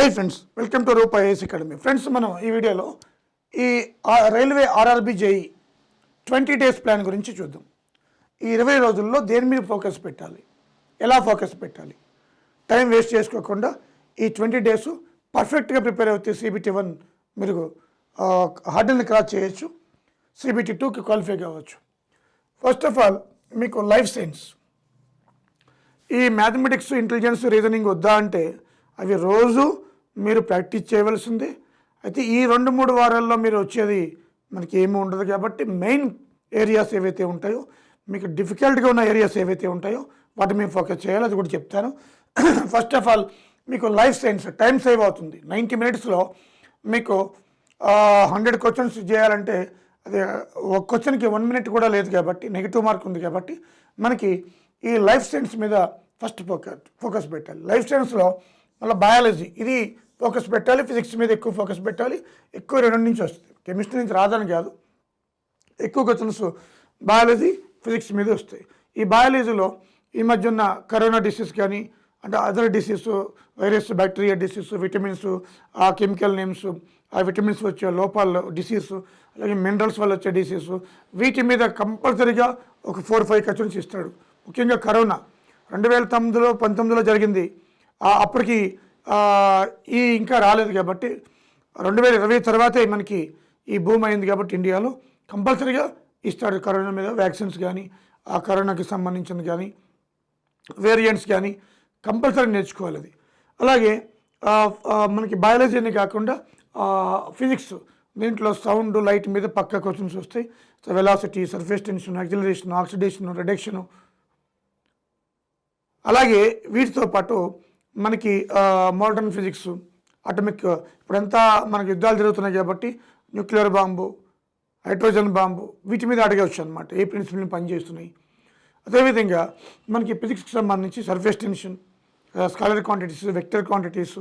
Hi friends, welcome to Rupa IAS academy. Friends, మనం ఈ వీడియోలో ఈ railway RRB JE 20 days plan గురించి చూద్దాం. ఈ 20 రోజుల్లో దేని మీద ఫోకస్ పెట్టాలి, ఎలా ఫోకస్ పెట్టాలి, టైం వేస్ట్ చేసుకోకుండా ఈ 20 డేస్ పర్ఫెక్ట్గా ప్రిపేర్ అవుతే CBT1 మీరు హార్డిల్ని క్రాస్ చేయొచ్చు, CBT2కి క్వాలిఫై కావచ్చు. ఫస్ట్ ఆఫ్ ఆల్ మీకు లైఫ్ సైన్స్, ఈ మ్యాథమెటిక్స్, ఇంటెలిజెన్స్, రీజనింగ్ వద్దా అంటే అవి రోజు మీరు ప్రాక్టీస్ చేయవలసిందే. అయితే ఈ 2-3 వారాల్లో మీరు వచ్చేది మనకి ఏమీ ఉండదు కాబట్టి మెయిన్ ఏరియాస్ ఏవైతే ఉంటాయో, మీకు డిఫికల్ట్గా ఉన్న ఏరియాస్ ఏవైతే ఉంటాయో వాటి మీద ఫోకస్ చేయాలి, అది కూడా చెప్తాను. ఫస్ట్ ఆఫ్ ఆల్ మీకు లైఫ్ సైన్స్ టైం సేవ్ అవుతుంది. 90 మినిట్స్లో మీకు 100 క్వశ్చన్స్ చేయాలంటే అది ఒక క్వశ్చన్కి 1 మినిట్ కూడా లేదు కాబట్టి, నెగిటివ్ మార్క్ ఉంది కాబట్టి మనకి ఈ లైఫ్ సైన్స్ మీద ఫస్ట్ ఫోకస్ పెట్టాలి. లైఫ్ సైన్స్లో మళ్ళీ బయాలజీ ఇది ఫోకస్ పెట్టాలి, ఫిజిక్స్ మీద ఎక్కువ ఫోకస్ పెట్టాలి. ఎక్కువ 2 నుంచి వస్తుంది, కెమిస్ట్రీ నుంచి రాదని కాదు, ఎక్కువ క్వశ్చన్స్ బయాలజీ, ఫిజిక్స్ మీద వస్తాయి. ఈ బయాలజీలో ఈ మధ్య ఉన్న కరోనా డిసీజ్ కానీ అంటే other disease, virus, bacteria disease, vitamins, ఆ కెమికల్ నేమ్స్, ఆ విటమిన్స్ వచ్చే లోపాల డిసీజ్, అలాగే మినరల్స్ వల్ల వచ్చే డిసీజ్, వీటి మీద కంపల్సరీగా ఒక 4-5 క్వశ్చన్స్ ఇస్తాడు. ముఖ్యంగా కరోనా 2019లో జరిగింది, అప్పటికి ఈ ఇంకా రాలేదు కాబట్టి 2020 తర్వాతే మనకి ఈ భూమి అయింది కాబట్టి ఇండియాలో కంపల్సరీగా ఇస్తాడు కరోనా మీద వ్యాక్సిన్స్ కానీ, ఆ కరోనాకి సంబంధించింది కానీ, వేరియంట్స్ కానీ కంపల్సరీ నేర్చుకోవాలి అది. అలాగే మనకి బయాలజీని కాకుండా ఫిజిక్స్, దీంట్లో సౌండ్, లైట్ మీద పక్కా క్వశ్చన్స్ వస్తాయి. So velocity, surface tension, acceleration, oxidation, రిడక్షను. అలాగే వీటితో పాటు మనకి మోడర్న్ ఫిజిక్స్, అటమిక్, ఇప్పుడంతా మనకి యుద్ధాలు జరుగుతున్నాయి కాబట్టి న్యూక్లియర్ బాంబు, హైడ్రోజన్ బాంబు, వీటి మీద అడగవచ్చు అనమాట, ఏ ప్రిన్సిపల్ని పనిచేస్తున్నాయి. అదేవిధంగా మనకి ఫిజిక్స్కి సంబంధించి surface tension, scalar quantities, vector quantities,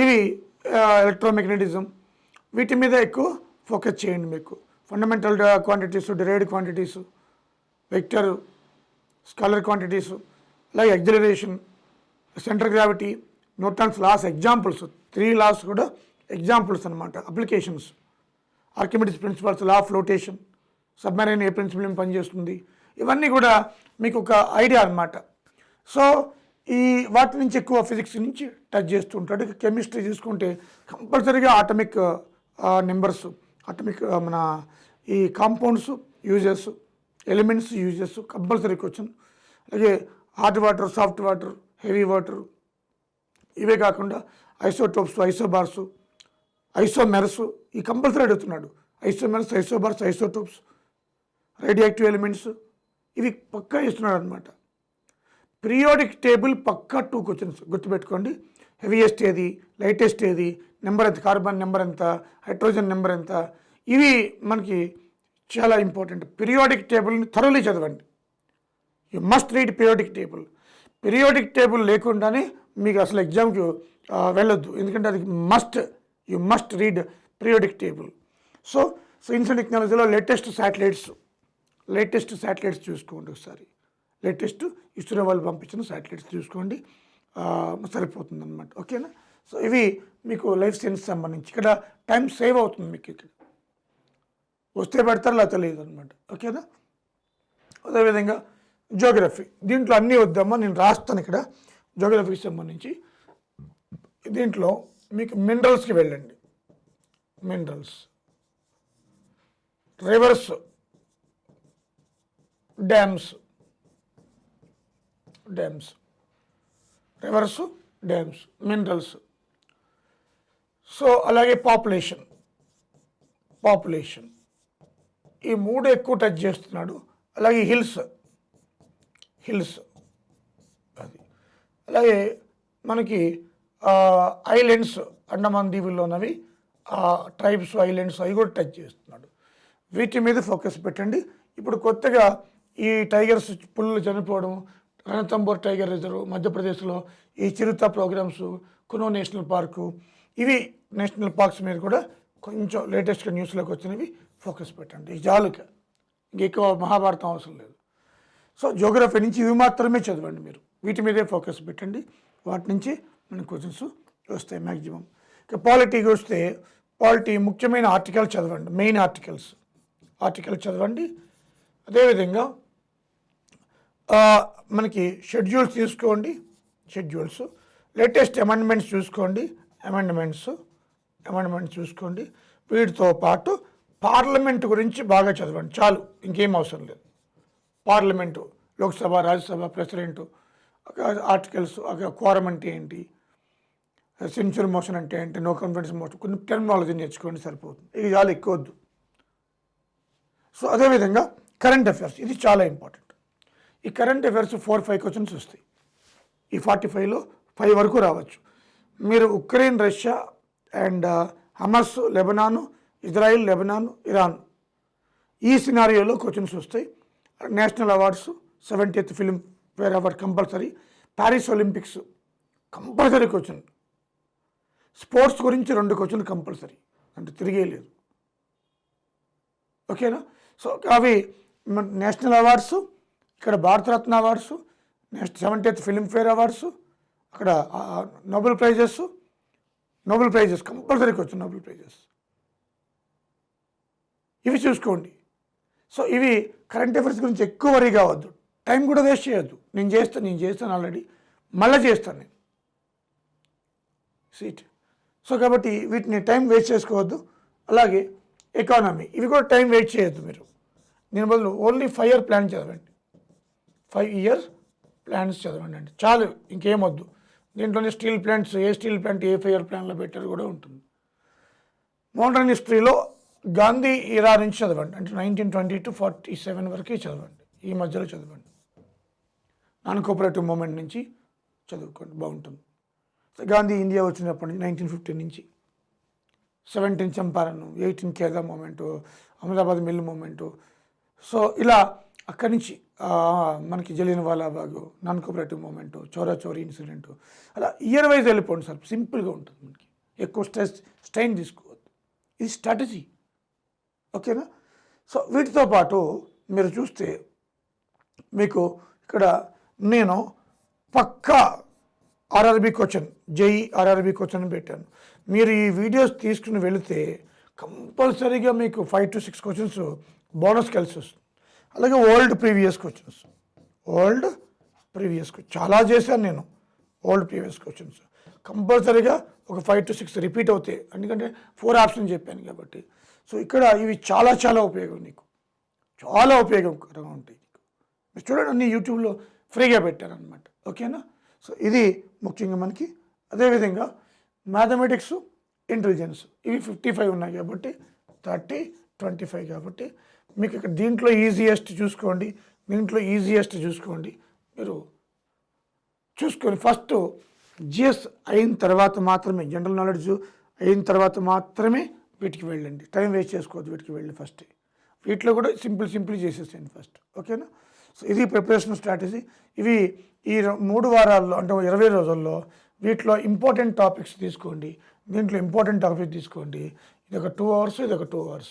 ఇవి ఎలక్ట్రోమెగ్నెటిజం, వీటి మీద ఎక్కువ ఫోకస్ చేయండి. మీకు fundamental quantities, derived quantities, vector, scalar quantities, అలాగే acceleration, centre gravity, Newton's laws examples, 3 laws కూడా ఎగ్జాంపుల్స్ అనమాట, applications, Archimedes principles, law of flotation, submarine ఏ ప్రిన్సిపల్ ఏం పనిచేస్తుంది, ఇవన్నీ కూడా మీకు ఒక ఐడియా అనమాట. సో ఈ వాటి నుంచి ఎక్కువ ఫిజిక్స్ నుంచి టచ్ చేస్తూ ఉంటాడు. కెమిస్ట్రీ తీసుకుంటే కంపల్సరీగా ఆటమిక్ నెంబర్స్, ఆటమిక్ మన ఈ compounds uses, elements uses compulsory question. అలాగే hot water, soft water, heavy water, ఇవే కాకుండా ఐసోటోప్స్, ఐసోబార్స్, ఐసోమెర్స్, ఈ కంపల్సరీ అడుగుతున్నాడు. Isomers, isobars, isotopes, radioactive elements, ఇవి పక్కా ఇస్తున్నాడు అనమాట. పీరియాడిక్ టేబుల్ పక్కా 2 క్వశ్చన్స్ గుర్తుపెట్టుకోండి. హెవీయెస్ట్ ఏది, లైటెస్ట్ ఏది, నెంబర్ ఎంత, కార్బన్ నెంబర్ ఎంత, హైడ్రోజన్ నెంబర్ ఎంత, ఇవి మనకి చాలా ఇంపార్టెంట్. పీరియాడిక్ టేబుల్ని థరోలీ చదవండి. You must read periodic table. Periodic table లేకుండానే మీకు అసలు ఎగ్జామ్కి వెళ్ళొద్దు, ఎందుకంటే అది you must read periodic table. So science and టెక్నాలజీలో లేటెస్ట్ శాటిలైట్స్ చూసుకోండి ఒకసారి. లేటెస్ట్ ఇస్రో వాళ్ళు పంపించిన శాటిలైట్స్ చూసుకోండి, సరిపోతుంది అనమాట. ఓకేనా? సో ఇవి మీకు లైఫ్ సైన్స్ సంబంధించి ఇక్కడ టైం సేవ్ అవుతుంది. మీకు ఇక్కడ వస్తే పెడతారు, లేకపోతే లేదు అనమాట. ఓకేనా? అదేవిధంగా జియోగ్రఫీ, దీంట్లో అన్నీ వద్దామా, నేను రాస్తాను ఇక్కడ జియోగ్రఫీకి సంబంధించి. దీంట్లో మీకు మినరల్స్కి వెళ్ళండి. Minerals, reverse, dams, reverse, dams, minerals. So అలాగే పాపులేషన్, ఈ 3 ఎక్కువ టచ్ చేస్తున్నాడు. అలాగే హిల్స్, అది. అలాగే మనకి ఐలాండ్స్, అండమాన్ దీవుల్లో ఉన్నవి ట్రైబ్స్, ఐలాండ్స్, అవి కూడా టచ్ చేస్తున్నాడు. వీటి మీద ఫోకస్ పెట్టండి. ఇప్పుడు కొత్తగా ఈ టైగర్స్, పులులు చనిపోవడం, రణతంబోర్ టైగర్ రిజర్వ్ మధ్యప్రదేశ్లో, ఈ చిరుత ప్రోగ్రామ్స్, కునో నేషనల్ పార్కు, ఇవి నేషనల్ పార్క్స్ మీద కూడా కొంచెం లేటెస్ట్గా న్యూస్లోకి వచ్చినవి ఫోకస్ పెట్టండి. జాలుగా ఇంకెక్కువ మహాభారతం అవసరం లేదు. సో జియోగ్రఫీ నుంచి ఇవి మాత్రమే చదవండి మీరు, వీటి మీదే ఫోకస్ పెట్టండి. వాటి నుంచి మన క్వశ్చన్స్ వస్తాయి మ్యాక్సిమం. ఇక పాలిటీకి వస్తే పాలిటీ ముఖ్యమైన ఆర్టికల్ చదవండి, మెయిన్ ఆర్టికల్ చదవండి. అదేవిధంగా మనకి షెడ్యూల్స్ తీసుకోండి, షెడ్యూల్స్, లేటెస్ట్ అమెండ్మెంట్స్ చూసుకోండి, అమెండ్మెంట్స్ చూసుకోండి. వీటితో పాటు పార్లమెంట్ గురించి బాగా చదవండి, చాలు, ఇంకేం అవసరం లేదు. Parliament, Lok Sabha, Rajya Sabha, president articles, quorum అంటే ఏంటి, సెన్సర్ మోషన్ అంటే ఏంటి, నో కాన్ఫిడెన్స్ మోషన్, కొన్ని టెర్మినాలజీ నేర్చుకోండి, సరిపోతుంది. ఇది చాలా ఎక్కువ వద్దు. సో అదేవిధంగా కరెంట్ అఫైర్స్, ఇది చాలా ఇంపార్టెంట్. ఈ కరెంట్ అఫైర్స్ 4-5 క్వశ్చన్స్ వస్తాయి. ఈ 45లో 5 వరకు రావచ్చు. మీరు Ukraine, Russia and Hamas, లెబనాను, Israel, Lebanon, Iran, ఈ సినారియోలో క్వశ్చన్స్ వస్తాయి. National awards, 70th film fair award compulsory, Paris Olympics compulsory question, sports గురించి 2 క్వశ్చన్లు కంపల్సరీ, అంటే తిరిగేయలేదు. ఓకేనా? సో అవి నేషనల్ అవార్డ్స్, ఇక్కడ Bharat Ratna awards, 70th Filmfare awards, అక్కడ Nobel prizes compulsory question, Nobel prizes ఇవి చూసుకోండి. సో ఇవి కరెంట్ అఫైర్స్ గురించి ఎక్కువ వరీ కావద్దు, టైం కూడా వేస్ట్ చేయొద్దు. నేను చేస్తాను ఆల్రెడీ, మళ్ళీ చేస్తాను నేను సీట్. సో కాబట్టి వీటిని టైం వేస్ట్ చేసుకోవద్దు. అలాగే ఎకానమీ, ఇవి కూడా టైం వేస్ట్ చేయొద్దు మీరు. దీని బదులు ఓన్లీ 5 year ప్లాన్ చదవండి, 5 year ప్లాన్స్ చదవండి అండి, చాలు, ఇంకేం వద్దు. దీంట్లోనే స్టీల్ ప్లాంట్స్, ఏ స్టీల్ ప్లాంట్ ఏ 5 year ప్లాన్లో పెట్టారు కూడా ఉంటుంది. మోడర్న్ హిస్టరీలో గాంధీ ఇరా నుంచి చదవండి, అంటే 1920 to 47 వరకే చదవండి, ఈ మధ్యలో చదవండి. నాన్ కోఆపరేటివ్ మూమెంట్ నుంచి చదువుకోండి, బాగుంటుంది. గాంధీ ఇండియా వచ్చినప్పటి నుంచి 1915 నుంచి 17 Champaran, 18 Kheda movement, Ahmedabad mill movement. So ఇలా అక్కడి నుంచి మనకి Jallianwala Bagh, non cooperative movement, Chaura Chauri incident, అలా ఇయర్ వైజ్ వెళ్ళిపోండి సార్, సింపుల్గా ఉంటుంది. మనకి ఎక్కువ స్ట్రెయిన్ తీసుకోవద్దు, ఇది స్ట్రాటజీ. ఓకేనా? సో వీటితో పాటు మీరు చూస్తే మీకు ఇక్కడ నేను పక్కా RRB question, JE RRB question పెట్టాను. మీరు ఈ వీడియోస్ తీసుకుని వెళితే కంపల్సరీగా మీకు 5 to 6 క్వశ్చన్స్ బోనస్ కలిసి వస్తుంది. అలాగే ఓల్డ్ ప్రీవియస్ క్వశ్చన్స్ చాలా చేశాను నేను. ఓల్డ్ ప్రీవియస్ క్వశ్చన్స్ కంపల్సరీగా ఒక 5 to 6 రిపీట్ అవుతాయి, ఎందుకంటే 4 ఆప్షన్ చెప్పాను కాబట్టి. సో ఇక్కడ ఇవి చాలా ఉపయోగం, నీకు చాలా ఉపయోగకరంగా ఉంటాయి. మీరు చూడండి, అన్ని యూట్యూబ్లో ఫ్రీగా పెట్టారనమాట. ఓకేనా? సో ఇది ముఖ్యంగా మనకి. అదేవిధంగా మ్యాథమెటిక్స్, ఇంటెలిజెన్స్, ఇవి 55 ఉన్నాయి కాబట్టి 30, 25 కాబట్టి మీకు ఇక్కడ దీంట్లో ఈజియెస్ట్ చూసుకోండి, మీరు చూసుకొని ఫస్ట్ జిఎస్ అయిన తర్వాత మాత్రమే, జనరల్ నాలెడ్జ్ అయిన తర్వాత మాత్రమే వీటికి వెళ్ళండి, టైం వేస్ట్ చేసుకోవద్దు. వీటికి వెళ్ళి ఫస్ట్ వీటిలో కూడా సింపుల్ చేసేసేయండి ఫస్ట్. ఓకేనా? సో ఇది ప్రిపరేషన్ స్ట్రాటజీ. ఇవి ఈ 3 వారాల్లో, అంటే 20 రోజుల్లో వీటిలో ఇంపార్టెంట్ టాపిక్స్ తీసుకోండి. దీంట్లో ఇంపార్టెంట్ టాపిక్ తీసుకోండి. ఇది ఒక 2 hours, ఇది ఒక 2 hours.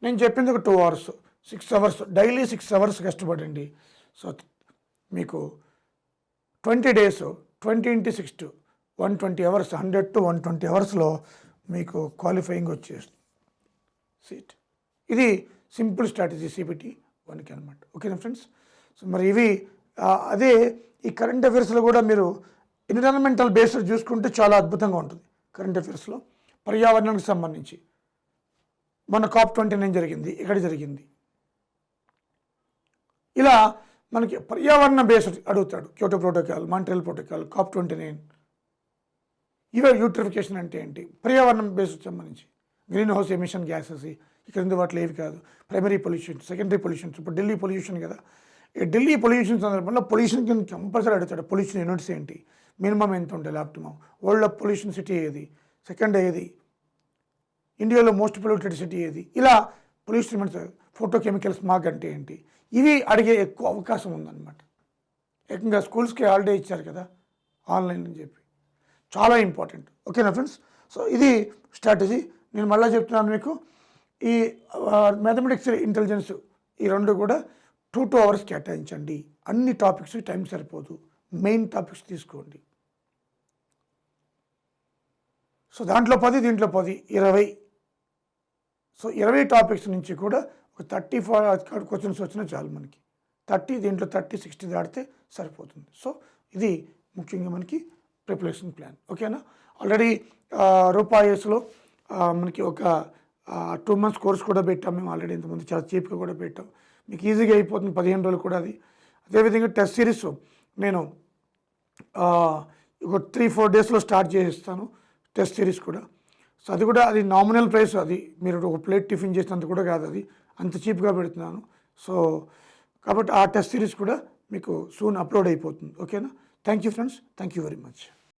నేను చెప్పింది ఒక 2 hours, 6 hours, డైలీ 6 hours కష్టపడండి. సో మీకు 20 days, 20 into 6 to 120 hours, 100 to 120 hours మీకు క్వాలిఫైయింగ్ వచ్చేస్తుంది సీట్. ఇది సింపుల్ స్ట్రాటజీ సిబిటి 1కి అనమాట. ఓకేనా ఫ్రెండ్స్? సో మరి ఇవి అదే ఈ కరెంట్ అఫైర్స్లో కూడా మీరు ఎన్విరాన్మెంటల్ బేస్డ్ చూసుకుంటే చాలా అద్భుతంగా ఉంటుంది. కరెంట్ అఫైర్స్లో పర్యావరణానికి సంబంధించి మన COP29 జరిగింది, ఎక్కడ జరిగింది, ఇలా మనకి పర్యావరణ బేస్డ్ అడుగుతాడు. Kyoto protocol, Montreal protocol, COP29, ఇవే యూట్రిఫికేషన్ అంటే ఏంటి, పర్యావరణం బేస్డ్ సంబంధించి గ్రీన్ హౌస్ ఎమిషన్ గ్యాసెస్, ఈ క్రింది వాటిలో ఏవి కాదు, ప్రైమరీ పొల్యూషన్, సెకండరీ పొల్యూషన్స్. ఇప్పుడు ఢిల్లీ పొల్యూషన్ కదా, ఈ ఢిల్లీ పొల్యూషన్ సందర్భంలో పొల్యూషన్ కింద కంపల్సరీ అడుగుతాడు. పొల్యూషన్ యూనిట్స్ ఏంటి, మినిమం ఎంత ఉండాలి, ఆప్టిమం, వరల్డ్ పొల్యూషన్ సిటీ ఏది, సెకండ్ ఏది, ఇండియాలో మోస్ట్ పొల్యూటెడ్ సిటీ ఏది, ఇలా పొల్యూషన్ యూనిట్స్, ఫోటోకెమికల్ స్మాగ్ అంటే ఏంటి, ఇవి అడిగే ఎక్కువ అవకాశం ఉందన్నమాట. ఏకంగా స్కూల్స్కి హాలిడే ఇచ్చారు కదా ఆన్లైన్ అని చెప్పి, చాలా ఇంపార్టెంట్. ఓకేనా ఫ్రెండ్స్? సో ఇది స్ట్రాటజీ. నేను మళ్ళీ చెప్తున్నాను మీకు, ఈ మ్యాథమెటిక్స్, ఇంటెలిజెన్స్, ఈ 2 కూడా 2 hours కేటాయించండి. అన్ని టాపిక్స్ టైం సరిపోదు, మెయిన్ టాపిక్స్ తీసుకోండి. సో దాంట్లో 10, దీంట్లో 10, 20. సో 20 టాపిక్స్ నుంచి కూడా ఒక 34 క్వశ్చన్స్ వచ్చినా చాలు మనకి. 30, దీంట్లో 30, 60 దాటితే సరిపోతుంది. సో ఇది ముఖ్యంగా మనకి ప్రిపరేషన్ ప్లాన్. ఓకేనా? ఆల్రెడీ రూపాయస్లో మనకి ఒక 2 months కోర్స్ కూడా పెట్టాం మేము ఆల్రెడీ. ఇంతకుముందు చాలా చీప్గా కూడా పెట్టాం. మీకు ఈజీగా అయిపోతుంది 15 రోజులు కూడా అది. అదేవిధంగా టెస్ట్ సిరీస్ నేను ఒక 3-4 డేస్లో స్టార్ట్ చేసేస్తాను టెస్ట్ సిరీస్ కూడా. సో అది కూడా అది నామినల్ ప్రైస్. అది మీరు ఒక ప్లేట్ టిఫిన్ చేసినంత కూడా కాదు, అది అంత చీప్గా పెడుతున్నాను. సో కాబట్టి ఆ టెస్ట్ సిరీస్ కూడా మీకు సూన్ అప్లోడ్ అయిపోతుంది. ఓకేనా? Thank you friends, thank you very much.